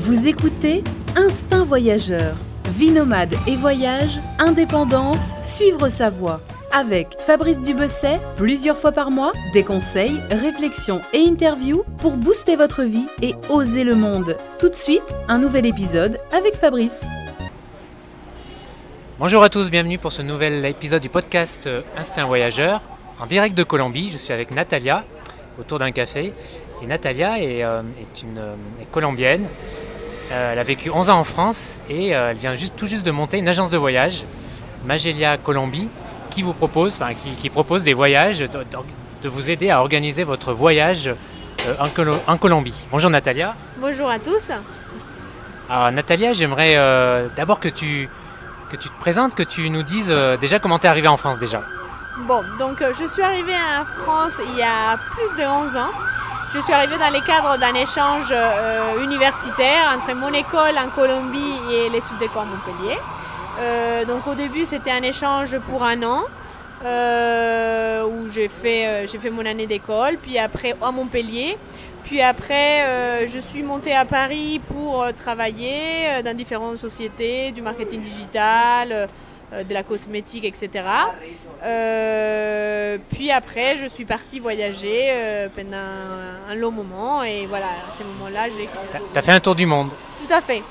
Vous écoutez Instinct Voyageur. Vie nomade et voyage, indépendance, suivre sa voie. Avec Fabrice Dubesset, plusieurs fois par mois, des conseils, réflexions et interviews pour booster votre vie et oser le monde. Tout de suite, un nouvel épisode avec Fabrice. Bonjour à tous, bienvenue pour ce nouvel épisode du podcast Instinct Voyageur. En direct de Colombie, je suis avec Natalia autour d'un café. Et Natalia est colombienne. Elle a vécu 11 ans en France et elle vient tout juste de monter une agence de voyage, Magellia Colombie, qui propose des voyages, de vous aider à organiser votre voyage en Colombie. Bonjour Natalia. Bonjour à tous. Alors Natalia, j'aimerais d'abord que tu te présentes, que tu nous dises déjà comment tu es arrivée en France déjà. Bon, donc je suis arrivée en France il y a plus de 11 ans. Je suis arrivée dans le cadre d'un échange universitaire entre mon école en Colombie et les Subdeco à Montpellier. Donc au début c'était un échange pour un an où j'ai fait mon année d'école, puis après à Montpellier. Puis après je suis montée à Paris pour travailler dans différentes sociétés, du marketing digital, de la cosmétique, etc. Puis après, je suis partie voyager pendant un long moment et voilà, à ces moments-là, j'ai... T'as fait un tour du monde? Tout à fait.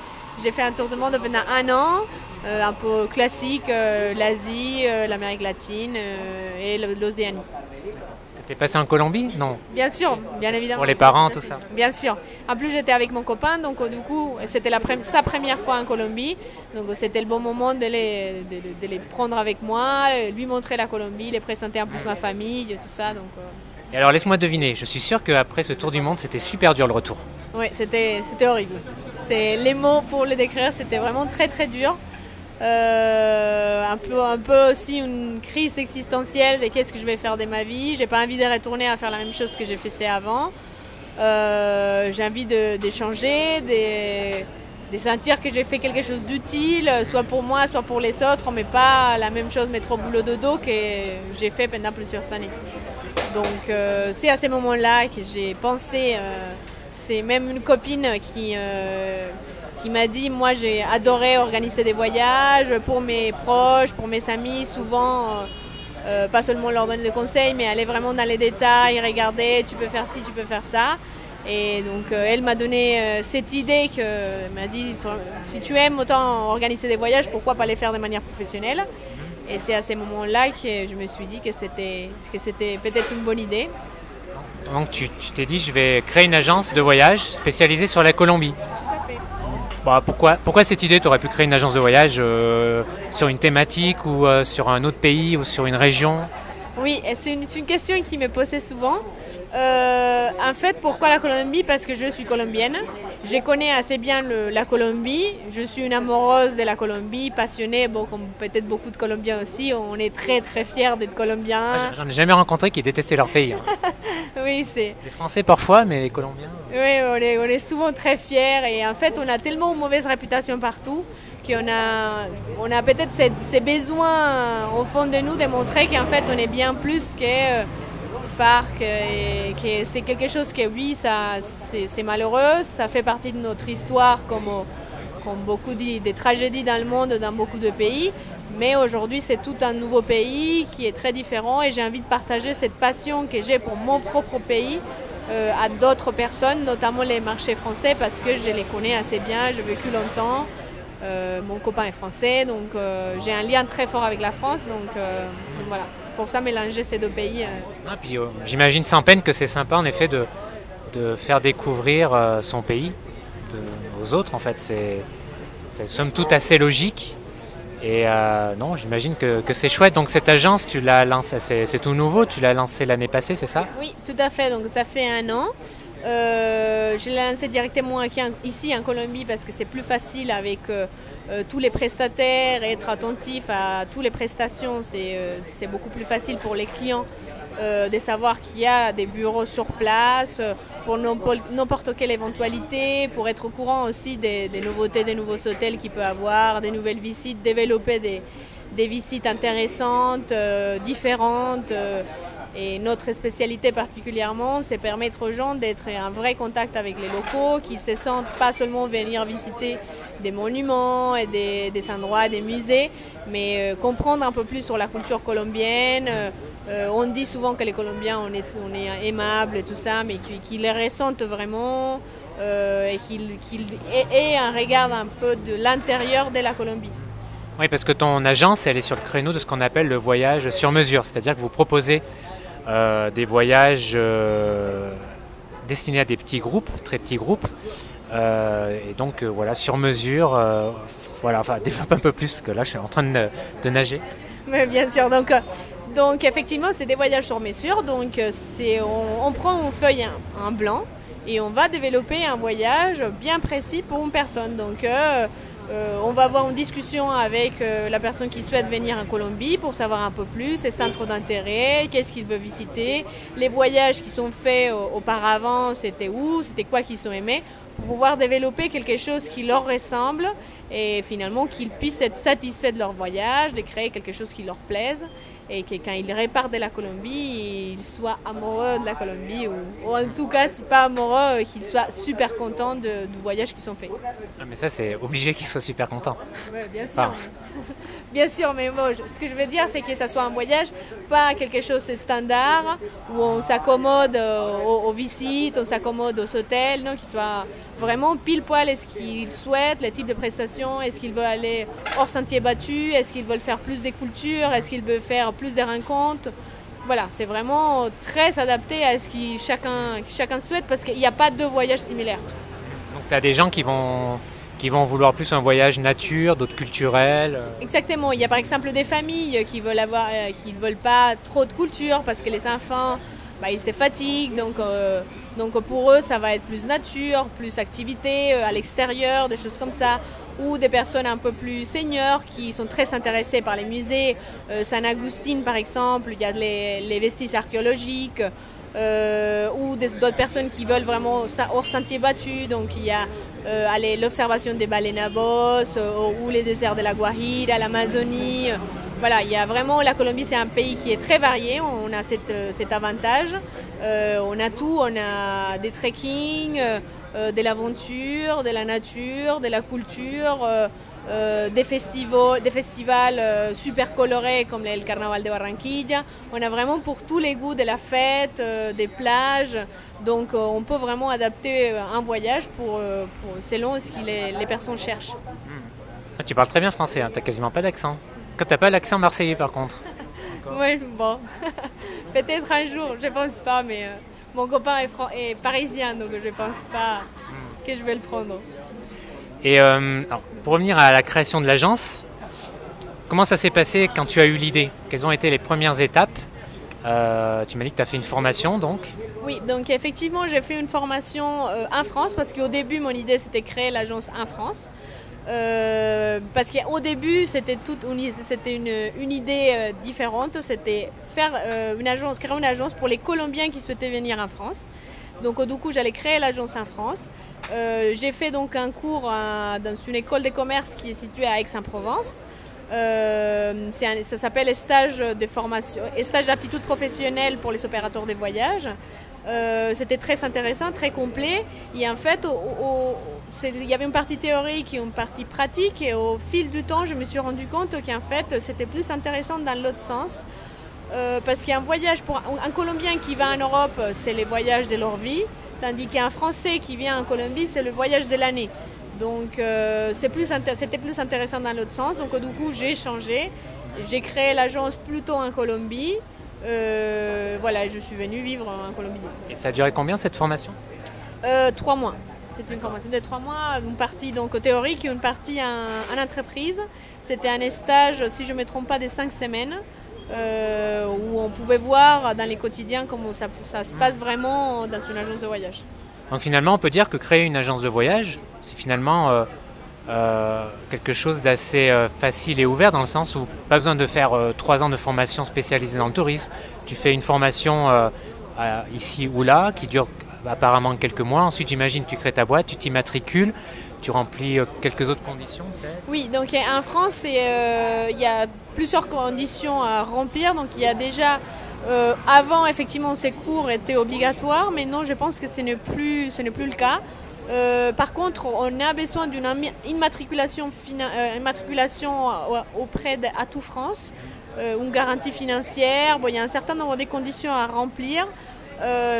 J'ai fait un tour du monde pendant un an, un peu classique, l'Asie, l'Amérique latine et l'Océanie. T'es passé en Colombie? Non. Bien sûr, bien évidemment. Pour les parents, tout ça? Bien sûr. En plus, j'étais avec mon copain, donc du coup, c'était sa première fois en Colombie. Donc c'était le bon moment de les prendre avec moi, lui montrer la Colombie, les présenter en plus ma famille, tout ça. Donc, Et alors, laisse-moi deviner, je suis sûr qu'après ce tour du monde, c'était super dur le retour. Oui, c'était horrible. Les mots pour le décrire, c'était vraiment très très dur. Un peu aussi une crise existentielle de qu'est-ce que je vais faire de ma vie. J'ai pas envie de retourner à faire la même chose que j'ai fait avant. J'ai envie d'échanger, de sentir que j'ai fait quelque chose d'utile, soit pour moi, soit pour les autres, mais pas la même chose, mais trop boulot dodo que j'ai fait pendant plusieurs années. Donc c'est à ces moments-là que j'ai pensé, c'est même une copine qui m'a dit, moi j'ai adoré organiser des voyages pour mes proches, pour mes amis, souvent, pas seulement leur donner des conseils, mais aller vraiment dans les détails, regarder, tu peux faire ci, tu peux faire ça. Et donc elle m'a donné cette idée, elle m'a dit, si tu aimes autant organiser des voyages, pourquoi pas les faire de manière professionnelle? Et c'est à ces moments-là que je me suis dit que c'était peut-être une bonne idée. Donc tu t'es dit, je vais créer une agence de voyage spécialisée sur la Colombie. Bon, pourquoi cette idée? Tu aurais pu créer une agence de voyage sur une thématique ou sur un autre pays ou sur une région? Oui, c'est une question qui me posait souvent. En fait, pourquoi la Colombie? Parce que je suis colombienne. Je connais assez bien la Colombie. Je suis une amoureuse de la Colombie, passionnée, comme peut-être beaucoup de Colombiens aussi. On est très très fiers d'être Colombiens. J'en ai jamais rencontré qui détestaient leur pays. Oui, c'est... Les Français parfois, mais les Colombiens... Oui, on est souvent très fiers et en fait on a tellement une mauvaise réputation partout qu'on a peut-être ces besoins au fond de nous de montrer qu'en fait on est bien plus que FARC et que c'est quelque chose que oui, c'est malheureux, ça fait partie de notre histoire comme beaucoup des tragédies dans le monde, dans beaucoup de pays. Mais aujourd'hui, c'est tout un nouveau pays qui est très différent et j'ai envie de partager cette passion que j'ai pour mon propre pays à d'autres personnes, notamment les marchés français, parce que je les connais assez bien, j'ai vécu longtemps. Mon copain est français, donc j'ai un lien très fort avec la France. Donc voilà, pour ça, mélanger ces deux pays. Puis, j'imagine sans peine que c'est sympa, en effet, de faire découvrir son pays aux autres. En fait, c'est somme toute assez logique. Et non, j'imagine que c'est chouette. Donc cette agence, tu l'as lancée, c'est tout nouveau, tu l'as lancée l'année passée, c'est ça? Oui, tout à fait. Donc ça fait un an. Je l'ai lancée directement ici en Colombie parce que c'est plus facile avec tous les prestataires et être attentif à toutes les prestations. C'est beaucoup plus facile pour les clients de savoir qu'il y a des bureaux sur place pour n'importe quelle éventualité, pour être au courant aussi des nouveautés, des nouveaux hôtels qu'il peut avoir, des nouvelles visites, développer des visites intéressantes, différentes, Et notre spécialité particulièrement, c'est permettre aux gens d'être en vrai contact avec les locaux, qu'ils se sentent pas seulement venir visiter des monuments et des endroits, des musées, mais comprendre un peu plus sur la culture colombienne. On dit souvent que les Colombiens, on est aimables et tout ça, mais qu'ils les ressentent vraiment et qu'ils aient un regard un peu de l'intérieur de la Colombie. Oui, parce que ton agence, elle est sur le créneau de ce qu'on appelle le voyage sur mesure, c'est-à-dire que vous proposez des voyages destinés à des petits groupes, très petits groupes, et donc voilà, sur mesure, voilà, enfin développe un peu plus, parce que là je suis en train de nager. Mais bien sûr, donc effectivement c'est des voyages sur mesure, donc on prend une feuille en blanc et on va développer un voyage bien précis pour une personne. Donc on va avoir une discussion avec la personne qui souhaite venir en Colombie pour savoir un peu plus ses centres d'intérêt, qu'est-ce qu'il veut visiter, les voyages qui sont faits auparavant, c'était où, c'était quoi qu'ils ont aimés, pour pouvoir développer quelque chose qui leur ressemble et finalement qu'ils puissent être satisfaits de leur voyage, de créer quelque chose qui leur plaise et que quand ils repartent de la Colombie, ils soient amoureux de la Colombie ou en tout cas, si pas amoureux, qu'ils soient super contents du voyage qu'ils ont fait. Ah, mais ça, c'est obligé qu'ils soient super contents. Oui, bien sûr. Bien sûr, mais bon, ce que je veux dire, c'est que ça soit un voyage, pas quelque chose de standard, où on s'accommode aux visites, on s'accommode aux hôtels, non, qui soit vraiment pile poil est-ce qu'ils souhaitent, les types de prestations, est-ce qu'ils veulent aller hors sentier battu, est-ce qu'ils veulent faire plus de culture, est-ce qu'ils veulent faire plus de rencontres. Voilà, c'est vraiment très adapté à ce que chacun souhaite parce qu'il n'y a pas deux voyages similaires. Donc tu as des gens qui vont vouloir plus un voyage nature, d'autres culturels. Exactement, il y a par exemple des familles qui veulent pas trop de culture parce que les enfants, ils se fatiguent, donc pour eux ça va être plus nature, plus activité à l'extérieur, des choses comme ça. Ou des personnes un peu plus seniors qui sont très intéressées par les musées. San Agustín par exemple, il y a les vestiges archéologiques. Ou d'autres personnes qui veulent vraiment hors sentier battu, donc il y a l'observation des baleines à bosse ou les déserts de la Guajira, l'Amazonie. Voilà, il y a vraiment, la Colombie c'est un pays qui est très varié, on a cet avantage, on a tout, on a des trekking, de l'aventure, de la nature, de la culture, des festivals super colorés comme le Carnaval de Barranquilla. On a vraiment pour tous les goûts de la fête, des plages. Donc on peut vraiment adapter un voyage selon ce que les personnes cherchent. Ah, tu parles très bien français, hein, tu n'as quasiment pas d'accent. Quand tu n'as pas l'accent marseillais par contre. Oui, bon. Peut-être un jour, je pense pas, mais mon copain est parisien, donc je pense pas que je vais le prendre. Et alors, pour revenir à la création de l'agence, comment ça s'est passé quand tu as eu l'idée? Quelles ont été les premières étapes? Tu m'as dit que tu as fait une formation donc? Oui, donc effectivement j'ai fait une formation en France parce qu'au début mon idée c'était créer l'agence en France. Parce qu'au début c'était une idée différente, c'était créer une agence pour les Colombiens qui souhaitaient venir en France. Donc du coup j'allais créer l'agence en France. J'ai fait donc un cours dans une école de commerce qui est située à Aix-en-Provence. Ça s'appelle stage d'aptitude professionnelle pour les opérateurs de voyage. C'était très intéressant, très complet. Et en fait, il y avait une partie théorique et une partie pratique. Et au fil du temps, je me suis rendu compte qu'en fait, c'était plus intéressant dans l'autre sens. Parce qu'un voyage pour un Colombien qui va en Europe, c'est les voyages de leur vie. Tandis qu'un Français qui vient en Colombie, c'est le voyage de l'année. Donc c'était plus intéressant dans l'autre sens. Donc du coup, j'ai changé. J'ai créé l'agence plutôt en Colombie. Voilà, je suis venue vivre en Colombie. Et ça a duré combien cette formation? 3 mois. C'était une formation de 3 mois, une partie donc théorique et une partie en entreprise. C'était un stage, si je ne me trompe pas, de 5 semaines. Où on pouvait voir dans les quotidiens comment ça se passe vraiment dans une agence de voyage. Donc finalement, on peut dire que créer une agence de voyage, c'est finalement quelque chose d'assez facile et ouvert dans le sens où pas besoin de faire 3 ans de formation spécialisée dans le tourisme. Tu fais une formation ici ou là qui dure apparemment quelques mois. Ensuite, j'imagine, tu crées ta boîte, tu t'immatricules, tu remplis quelques autres conditions peut-être? Oui, donc en France, il y a plusieurs conditions à remplir. Donc il y a déjà Avant, effectivement, ces cours étaient obligatoires, mais non, je pense que ce n'est plus le cas. Par contre, on a besoin d'une immatriculation auprès d'Atout France, une garantie financière. Bon, il y a un certain nombre de conditions à remplir,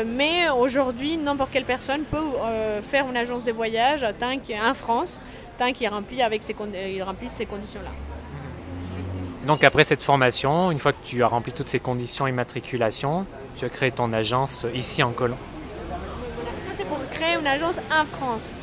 mais aujourd'hui, n'importe quelle personne peut faire une agence de voyage en France, tant qu'il remplit ces conditions-là. Donc après cette formation, une fois que tu as rempli toutes ces conditions immatriculation, tu as créé ton agence ici en Colombie. Ça c'est pour créer une agence en France.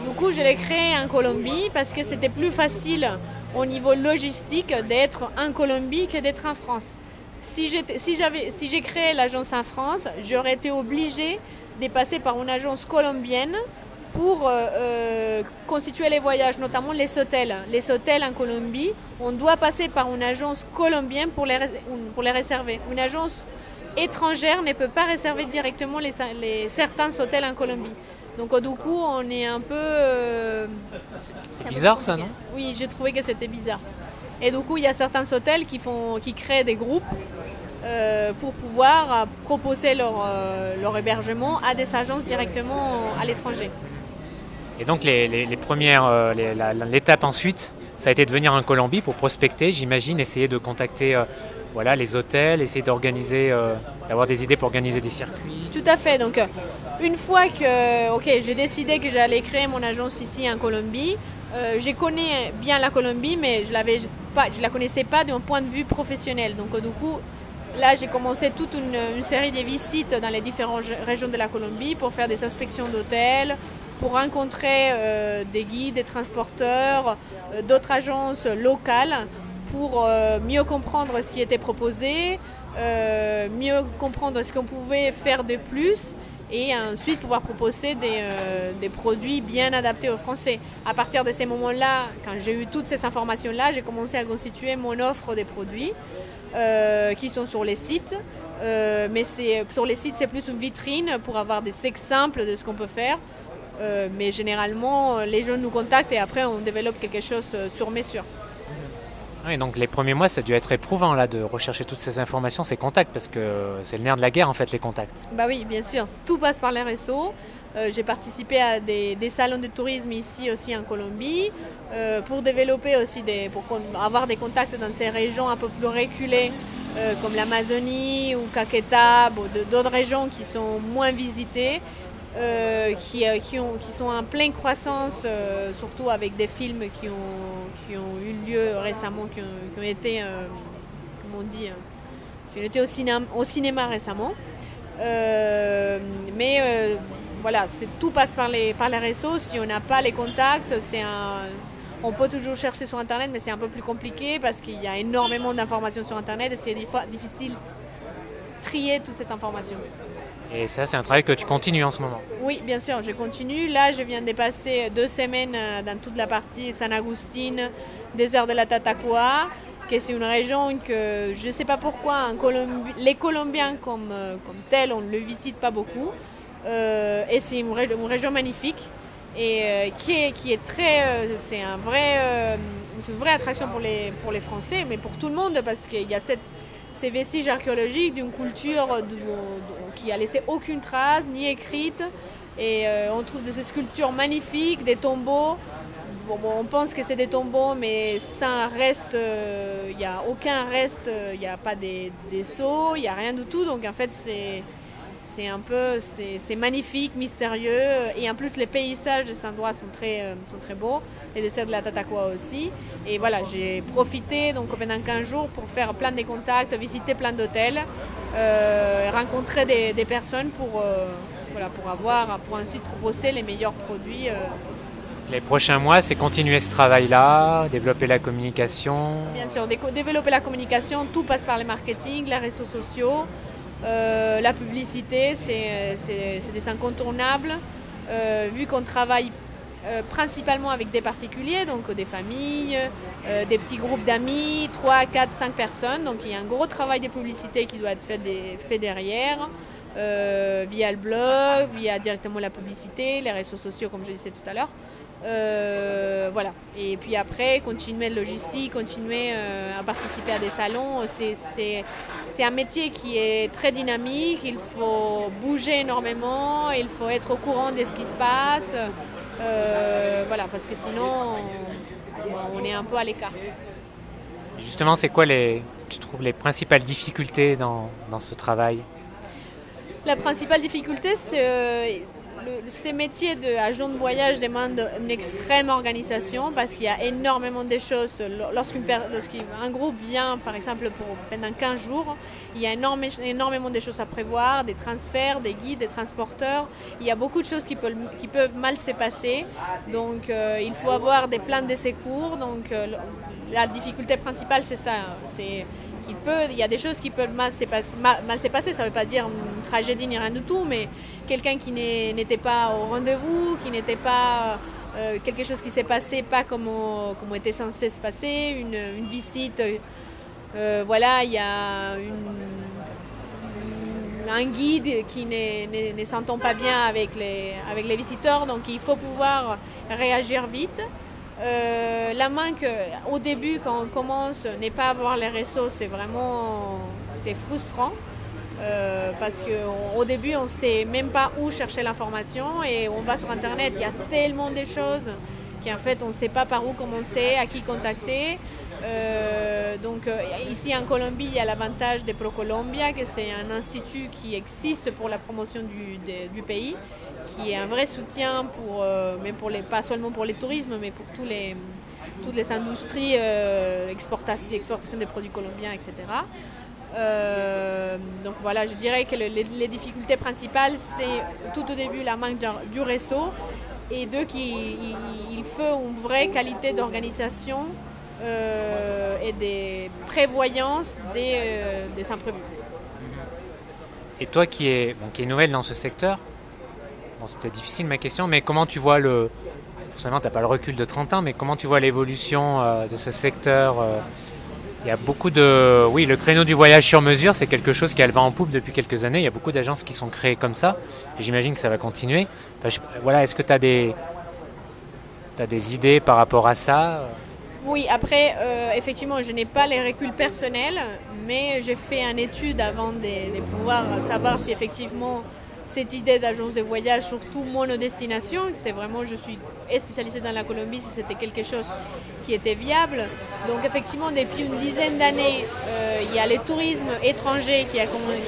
Du coup, je l'ai créée en Colombie parce que c'était plus facile au niveau logistique d'être en Colombie que d'être en France. Si j'ai créé l'agence en France, j'aurais été obligée de passer par une agence colombienne pour constituer les voyages, notamment les hôtels. Les hôtels en Colombie, on doit passer par une agence colombienne pour les réserver. Une agence étrangère ne peut pas réserver directement certains hôtels en Colombie. Donc du coup, on est un peu... c'est bizarre ça, non? Oui, j'ai trouvé que c'était bizarre. Et du coup, il y a certains hôtels qui créent des groupes pour pouvoir proposer leur hébergement à des agences directement à l'étranger. Et donc l'étape ensuite, ça a été de venir en Colombie pour prospecter, j'imagine, essayer de contacter les hôtels, essayer d'organiser, d'avoir des idées pour organiser des circuits. Tout à fait. Donc une fois que j'ai décidé que j'allais créer mon agence ici en Colombie, je connais bien la Colombie, mais je la connaissais pas d'un point de vue professionnel. Donc du coup, là, j'ai commencé toute une série de visites dans les différentes régions de la Colombie pour faire des inspections d'hôtels, pour rencontrer des guides, des transporteurs, d'autres agences locales pour mieux comprendre ce qui était proposé, mieux comprendre ce qu'on pouvait faire de plus et ensuite pouvoir proposer des produits bien adaptés aux Français. À partir de ces moments-là, quand j'ai eu toutes ces informations-là, j'ai commencé à constituer mon offre des produits qui sont sur les sites. Mais sur les sites, c'est plus une vitrine pour avoir des exemples de ce qu'on peut faire. Mais généralement, les gens nous contactent et après, on développe quelque chose sur mesure. Oui, donc les premiers mois, ça a dû être éprouvant là, de rechercher toutes ces informations, ces contacts, parce que c'est le nerf de la guerre en fait, les contacts. Bah oui, bien sûr, tout passe par les réseaux. J'ai participé à des salons de tourisme ici aussi en Colombie pour développer aussi pour avoir des contacts dans ces régions un peu plus reculées comme l'Amazonie ou Caquetá, d'autres régions qui sont moins visitées. Qui sont en pleine croissance, surtout avec des films qui ont eu lieu récemment, qui ont été, qui ont été au cinéma récemment. Voilà, tout passe par les réseaux. Si on n'a pas les contacts, on peut toujours chercher sur Internet, mais c'est un peu plus compliqué parce qu'il y a énormément d'informations sur Internet et c'est difficile de trier toute cette information. Et ça, c'est un travail que tu continues en ce moment? Oui, bien sûr, je continue. Là, je viens de passer 2 semaines dans toute la partie San Agustín, désert de la Tatacoa, qui est une région que je ne sais pas pourquoi les Colombiens comme tels, on ne le visite pas beaucoup. Et c'est une région magnifique et qui est très... c'est une vraie attraction pour les Français, mais pour tout le monde, parce qu'il y a ces vestiges archéologiques d'une culture qui a laissé aucune trace, ni écrite. Et on trouve des sculptures magnifiques, des tombeaux. On pense que c'est des tombeaux, mais sans reste, il n'y a aucun reste, il n'y a pas des sceaux, il n'y a rien du tout. Donc en fait, c'est magnifique, mystérieux. Et en plus, les paysages de cet endroit sont très beaux. Les desserts de la Tatacoa aussi. Et voilà, j'ai profité donc pendant 15 jours pour faire plein de contacts, visiter plein d'hôtels, rencontrer des personnes pour ensuite proposer les meilleurs produits. Les prochains mois, c'est continuer ce travail-là, développer la communication. Bien sûr, développer la communication, tout passe par le marketing, les réseaux sociaux, la publicité, c'est des incontournables. Vu qu'on travaille principalement avec des particuliers, donc des familles, des petits groupes d'amis, 3, 4, 5 personnes. Donc il y a un gros travail de publicité qui doit être fait derrière. via le blog, via directement la publicité, les réseaux sociaux comme je disais tout à l'heure. Voilà. Et puis après, continuer le logistique, continuer à participer à des salons. C'est un métier qui est très dynamique, il faut bouger énormément, il faut être au courant de ce qui se passe. Voilà, parce que sinon, on est un peu à l'écart. Justement, c'est quoi tu trouves les principales difficultés dans ce travail? La principale difficulté, c'est ces métiers d'agent de voyage demandent une extrême organisation parce qu'il y a énormément de choses. Lorsqu'un groupe vient, par exemple, pendant 15 jours, il y a énormément de choses à prévoir, des transferts, des guides, des transporteurs. Il y a beaucoup de choses qui peuvent mal se passer. Donc, il faut avoir des plans de secours. Donc, la difficulté principale, c'est ça. Il y a des choses qui peuvent mal se passer. Ça ne veut pas dire une tragédie ni rien du tout, mais quelqu'un qui n'était pas au rendez-vous, qui n'était pas quelque chose qui s'est passé pas comme était censé se passer, une visite, voilà, il y a un guide qui ne s'entend pas bien avec les visiteurs, donc il faut pouvoir réagir vite. La manque au début quand on commence, ne pas avoir les réseaux, c'est frustrant. Parce qu'au début on ne sait même pas où chercher l'information et on va sur internet, il y a tellement de choses qu'en fait on ne sait pas par où commencer, à qui contacter. Donc ici en Colombie il y a l'avantage de ProColombia, que c'est un institut qui existe pour la promotion du pays, qui est un vrai soutien pas seulement pour les tourismes mais pour toutes les industries, exportation des produits colombiens, etc. Donc voilà, je dirais que les difficultés principales, c'est tout au début la manque du réseau et qu'il faut une vraie qualité d'organisation et des prévoyances des imprévus. Et toi qui es nouvelle dans ce secteur, c'est peut-être difficile ma question, mais comment tu vois forcément tu n'as pas le recul de 30 ans, mais comment tu vois l'évolution de ce secteur Il y a beaucoup le créneau du voyage sur mesure, c'est quelque chose qui a le vent en poupe depuis quelques années. Il y a beaucoup d'agences qui sont créées comme ça, et j'imagine que ça va continuer. Voilà, est-ce que tu as des idées par rapport à ça? Oui, après, effectivement, je n'ai pas les reculs personnels, mais j'ai fait une étude avant de pouvoir savoir si effectivement cette idée d'agence de voyage, surtout monodestination, je suis spécialisée dans la Colombie, si c'était quelque chose qui était viable. Donc effectivement, depuis une dizaine d'années, il y a le tourisme étranger qui a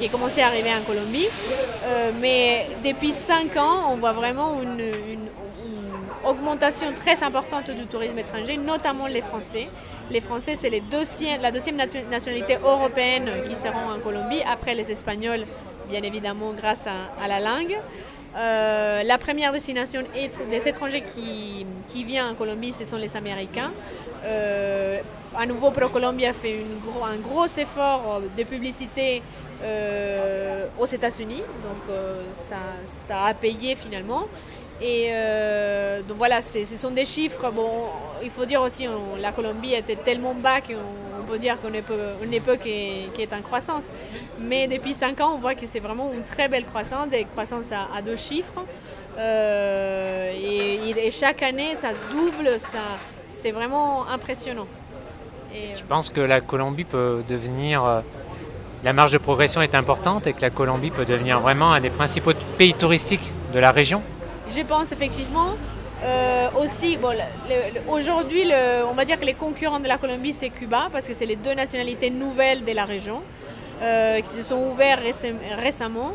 commencé à arriver en Colombie. Mais depuis 5 ans, on voit vraiment une augmentation très importante du tourisme étranger, notamment les Français. Les Français, c'est la deuxième nationalité européenne qui se rend en Colombie, après les Espagnols, bien évidemment grâce à la langue. La première destination des étrangers qui vient en Colombie, ce sont les Américains. À nouveau, ProColombia fait un gros effort de publicité aux États-Unis, donc ça a payé finalement. Et donc voilà, ce sont des chiffres. Bon, il faut dire aussi la Colombie était tellement bas qu'on peut dire qu'on est une époque qui est en croissance. Mais depuis 5 ans, on voit que c'est vraiment une très belle croissance, des croissances à 2 chiffres. Et chaque année, ça se double, c'est vraiment impressionnant. Je pense que la Colombie peut devenir... la marge de progression est importante et que la Colombie peut devenir vraiment un des principaux pays touristiques de la région. Je pense effectivement. Aussi, aujourd'hui, on va dire que les concurrents de la Colombie, c'est Cuba, parce que c'est les 2 nationalités nouvelles de la région qui se sont ouvertes récemment.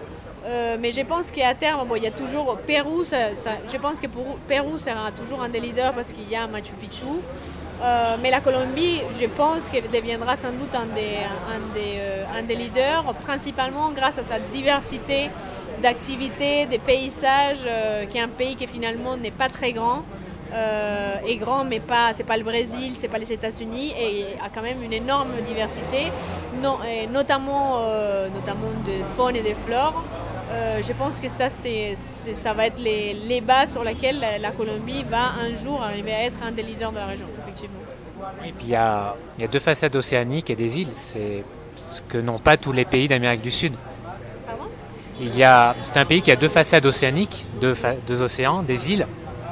Mais je pense qu'à terme, il y a toujours Pérou. Je pense que Pérou sera toujours un des leaders parce qu'il y a Machu Picchu. Mais la Colombie, je pense qu'elle deviendra sans doute un des leaders, principalement grâce à sa diversité d'activités, des paysages, qui est un pays qui finalement n'est pas très grand, est grand mais c'est pas le Brésil, c'est pas les États-Unis, et a quand même une énorme diversité, notamment de faune et de flore. Je pense que ça va être les bases sur lesquelles la Colombie va un jour arriver à être un des leaders de la région, effectivement. Et puis il y a 2 façades océaniques et des îles, c'est ce que n'ont pas tous les pays d'Amérique du Sud. Pardon ? c'est un pays qui a deux façades océaniques, deux océans, des îles,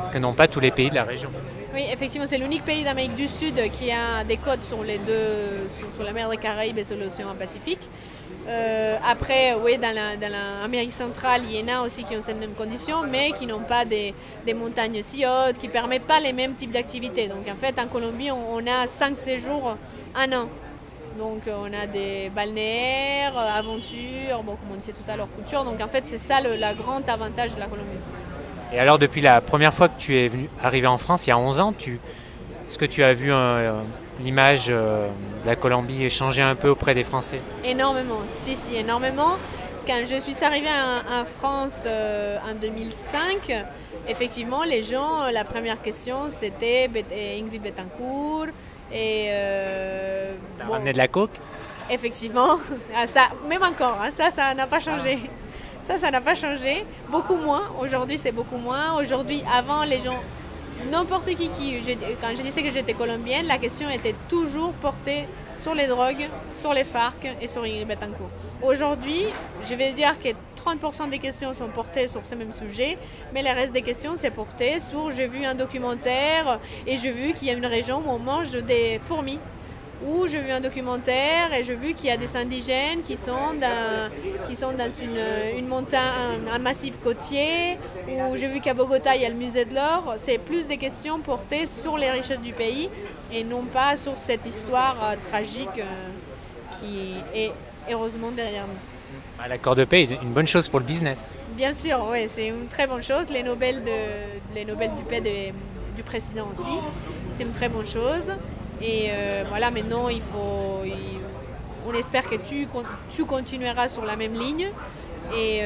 ce que n'ont pas tous les pays de la région. Oui, effectivement, c'est l'unique pays d'Amérique du Sud qui a des côtes sur sur la mer des Caraïbes et sur l'océan Pacifique. Après, oui, dans l'Amérique centrale, il y en a aussi qui ont ces mêmes conditions, mais qui n'ont pas des montagnes si hautes, qui ne permettent pas les mêmes types d'activités. Donc en fait, en Colombie, on a 5 séjours un an. Donc on a des balnéaires, aventures, bon, comme on disait tout à l'heure, culture. Donc en fait, c'est ça le grand avantage de la Colombie. Et alors, depuis la première fois que tu es arrivé en France, il y a 11 ans, est-ce que tu as vu l'image de la Colombie changer un peu auprès des Français? Énormément, si, énormément. Quand je suis arrivée en France en 2005, effectivement, les gens, la première question, c'était Ingrid Betancourt. Et T'as ramené de la coke? Effectivement, ça, même encore, hein, ça n'a pas changé. Ça n'a pas changé. Beaucoup moins. Aujourd'hui, c'est beaucoup moins. Aujourd'hui, avant, les gens, n'importe qui, quand je disais que j'étais colombienne, la question était toujours portée sur les drogues, sur les FARC et sur Ingrid Betancourt. Aujourd'hui, je vais dire que 30% des questions sont portées sur ce même sujet, mais le reste des questions, c'est porté sur j'ai vu un documentaire et j'ai vu qu'il y a une région où on mange des fourmis. Ou j'ai vu un documentaire et j'ai vu qu'il y a des indigènes qui sont dans une montagne, un massif côtier, ou j'ai vu qu'à Bogota il y a le musée de l'or. C'est plus des questions portées sur les richesses du pays et non pas sur cette histoire tragique qui est heureusement derrière nous. L'accord de paix est une bonne chose pour le business. Bien sûr, oui, c'est une très bonne chose. Les Nobel du paix du président aussi, c'est une très bonne chose. Et voilà, maintenant, on espère que tu continueras sur la même ligne et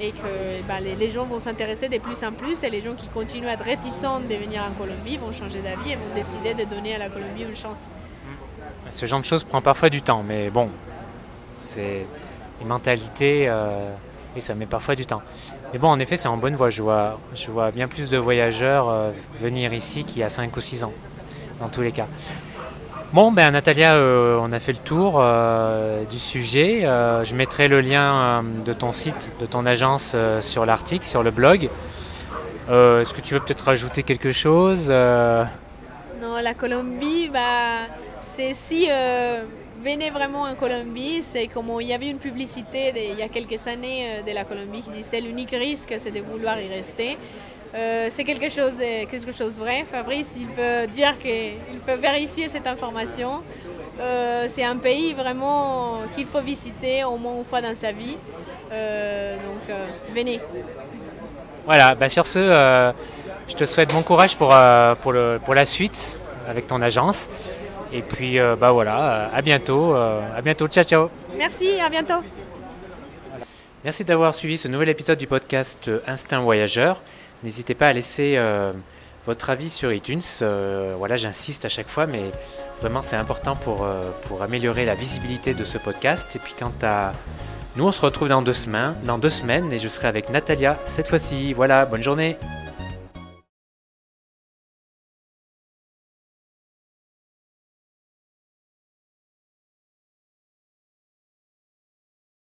que les gens vont s'intéresser de plus en plus et les gens qui continuent à être réticents de venir en Colombie vont changer d'avis et vont décider de donner à la Colombie une chance. Ce genre de choses prend parfois du temps, mais bon, c'est une mentalité et ça met parfois du temps. Mais bon, en effet, c'est en bonne voie. Je vois bien plus de voyageurs venir ici qu'il y a 5 ou 6 ans. Dans tous les cas. Bon, Natalia, on a fait le tour du sujet. Je mettrai le lien de ton site, de ton agence sur l'article, sur le blog. Est-ce que tu veux peut-être rajouter quelque chose? Non, la Colombie, c'est si venez vraiment en Colombie, c'est comme il y avait une publicité il y a quelques années de la Colombie qui disait l'unique risque, c'est de vouloir y rester. C'est quelque chose de vrai. Fabrice, il peut dire qu'il peut vérifier cette information. C'est un pays vraiment qu'il faut visiter au moins une fois dans sa vie. Donc, venez. Voilà, sur ce, je te souhaite bon courage pour la suite avec ton agence. Et puis, voilà, à bientôt. Ciao, ciao. Merci, à bientôt. Merci d'avoir suivi ce nouvel épisode du podcast Instinct Voyageur. N'hésitez pas à laisser votre avis sur iTunes. Voilà, j'insiste à chaque fois, mais vraiment c'est important pour améliorer la visibilité de ce podcast. Et puis quant à nous, on se retrouve dans 2 semaines et je serai avec Natalia cette fois-ci. Voilà, bonne journée.